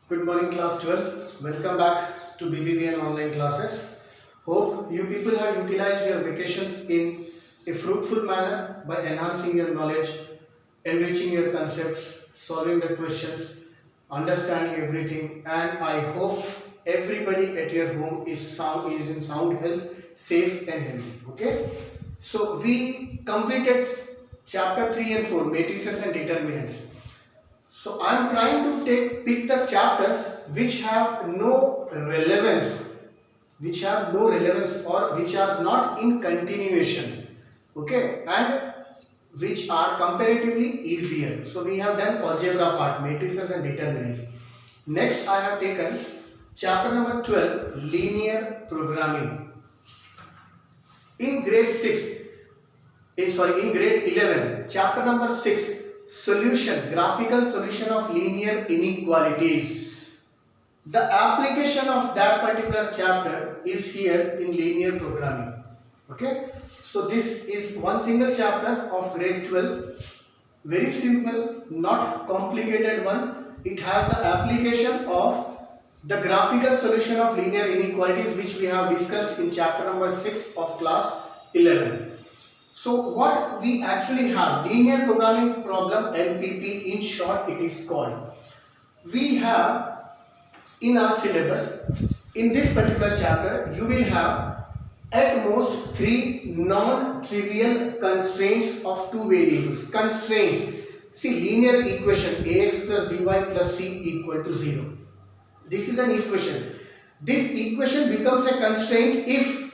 Good morning, class 12. Welcome back to BBBN online classes. Hope you people have utilized your vacations in a fruitful manner by enhancing your knowledge, enriching your concepts, solving the questions, understanding everything, and I hope everybody at your home is in sound health, safe and healthy. Okay. So we completed chapter 3 and 4, matrices and determinants. So I am trying to pick the chapters which have no relevance, or which are not in continuation, okay, and which are comparatively easier. So we have done algebra part, matrices and determinants. Next I have taken chapter number 12, linear programming. In grade 6, in grade 11, chapter number 6, solution, graphical solution of linear inequalities. The application of that particular chapter is here in linear programming. Okay, so this is one single chapter of grade 12. Very simple, not complicated one. It has the application of the graphical solution of linear inequalities, which we have discussed in chapter number 6 of class 11. So what we actually have, linear programming problem, LPP, in short it is called. We have in our syllabus, in this particular chapter, you will have at most 3 non-trivial constraints of 2 variables. Constraints, see, linear equation ax plus by plus c equal to 0. This is an equation. This equation becomes a constraint if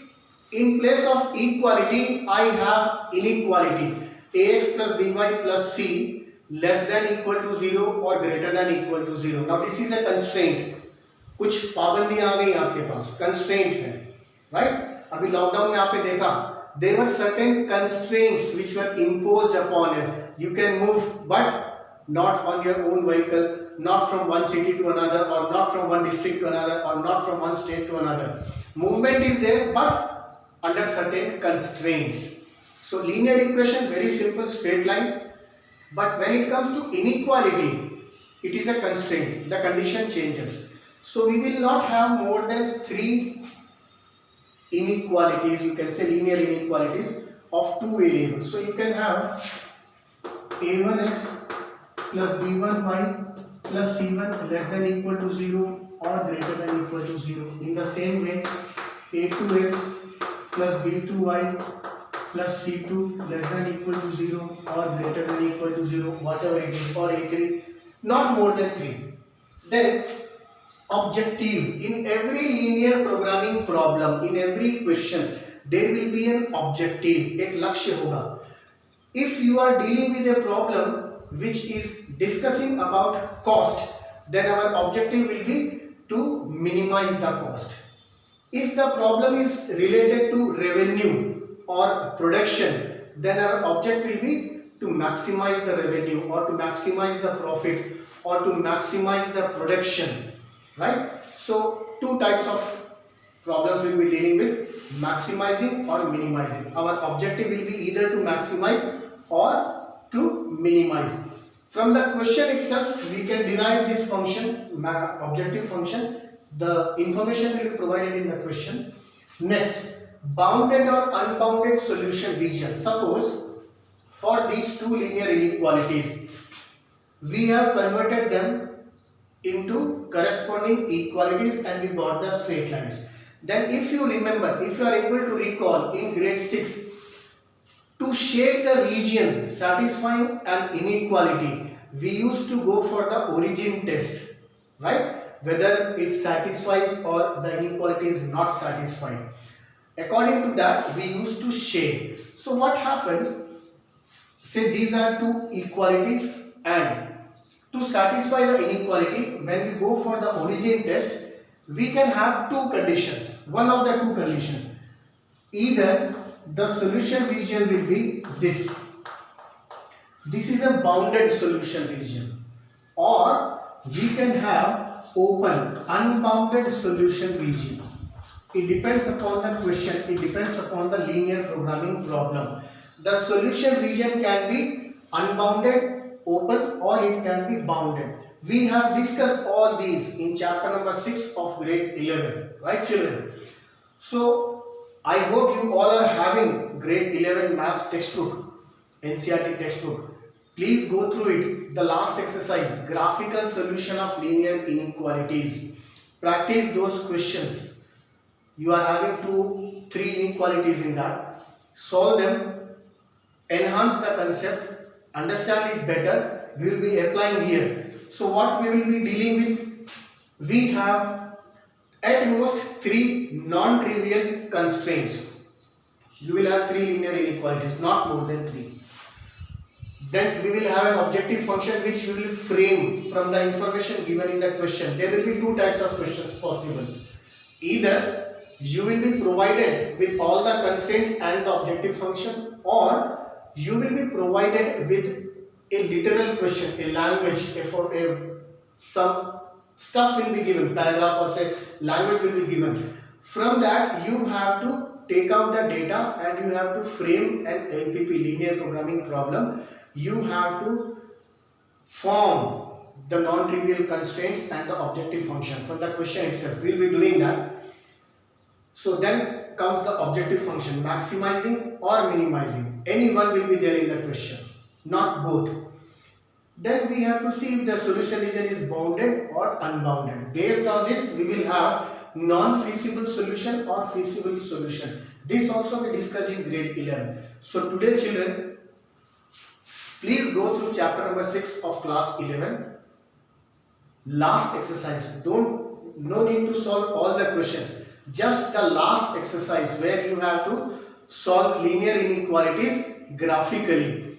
in place of equality I have inequality, ax plus by plus c less than equal to 0 or greater than equal to 0. Now this is a constraint. कुछ पाबंदियां आ गई आपके पास, constraint है, right? अभी lockdown में आपने देखा, there were certain constraints which were imposed upon us. You can move but not on your own vehicle, not from one city to another, or not from one district to another, or not from one state to another. Movement is there but under certain constraints. So linear equation, very simple, straight line, but when it comes to inequality, it is a constraint. The condition changes. So we will not have more than 3 inequalities, you can say linear inequalities of 2 variables. So you can have a1x plus b1y plus c1 less than equal to 0 or greater than equal to 0. In the same way, a2x plus b2y plus c2 less than equal to 0 or greater than equal to 0, whatever it is, or a3, not more than 3. Then objective, in every linear programming problem, in every question, there will be an objective, एक लक्ष्य होगा. If you are dealing with a problem which is discussing about cost, then our objective will be to minimize the cost. If the problem is related to revenue or production, then our object will be to maximize the revenue or to maximize the profit or to maximize the production, right? So 2 types of problems we will be dealing with, maximizing or minimizing. Our objective will be either to maximize or to minimize. From the question itself, we can derive this function, objective function. The information will be provided in the question. Next, bounded or unbounded solution region. Suppose for these 2 linear inequalities, we have converted them into corresponding equalities and we got the straight lines. Then if you remember, if you are able to recall in grade 6, to shade the region satisfying an inequality, we used to go for the origin test, right? Whether it satisfies or the inequality is not satisfied. According to that, we used to shade. So what happens, say these are 2 equalities, and to satisfy the inequality, when we go for the origin test, we can have 2 conditions. One of the 2 conditions, either the solution region will be this is a bounded solution region, or we can have open, unbounded solution region. It depends upon the question, it depends upon the linear programming problem. The solution region can be unbounded, open, or it can be bounded. We have discussed all these in chapter number 6 of grade 11, right children? So I hope you all are having grade 11 maths textbook, NCERT textbook. Please go through it. The last exercise, graphical solution of linear inequalities. Practice those questions. You are having 2, 3 inequalities in that. Solve them, enhance the concept, understand it better. We will be applying here. So what we will be dealing with? We have at most 3 non-trivial constraints. You will have 3 linear inequalities, not more than 3. Then we will have an objective function which we will frame from the information given in the question. There will be 2 types of questions possible. Either you will be provided with all the constraints and the objective function, or you will be provided with a literal question, a language, some stuff will be given, paragraph or say language will be given. From that you have to take out the data and you have to frame an LPP, linear programming problem. You have to form the non-trivial constraints and the objective function from the question itself. We will be doing that. So then comes the objective function, maximizing or minimizing. Any one will be there in the question, not both. Then we have to see if the solution region is bounded or unbounded. Based on this, we will have non-feasible solution or feasible solution. This also we discussed in grade 11. So today children, please go through chapter number 6 of class 11. Last exercise. No need to solve all the questions. Just the last exercise where you have to solve linear inequalities graphically.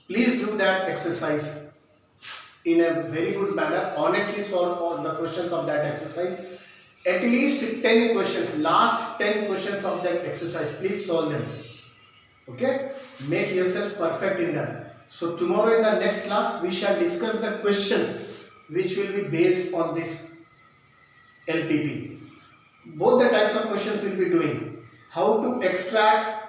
Please do that exercise in a very good manner. Honestly solve all the questions of that exercise. At least 10 questions, last 10 questions of that exercise, please solve them. Okay? Make yourself perfect in that. So tomorrow in the next class, we shall discuss the questions which will be based on this LPP. Both the types of questions will be doing. How to extract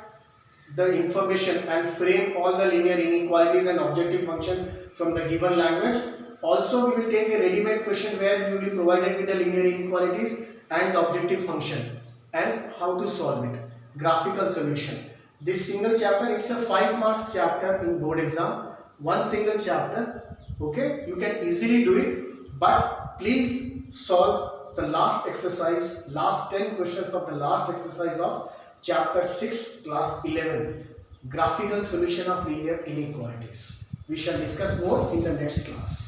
the information and frame all the linear inequalities and objective function from the given language. Also, we will take a ready-made question where you will be provided with the linear inequalities and the objective function and how to solve it. Graphical solution. This single chapter, it's a 5 marks chapter in board exam. One single chapter. Okay, you can easily do it, but please solve the last exercise, last 10 questions of the last exercise of chapter 6, class 11. Graphical solution of linear inequalities. We shall discuss more in the next class.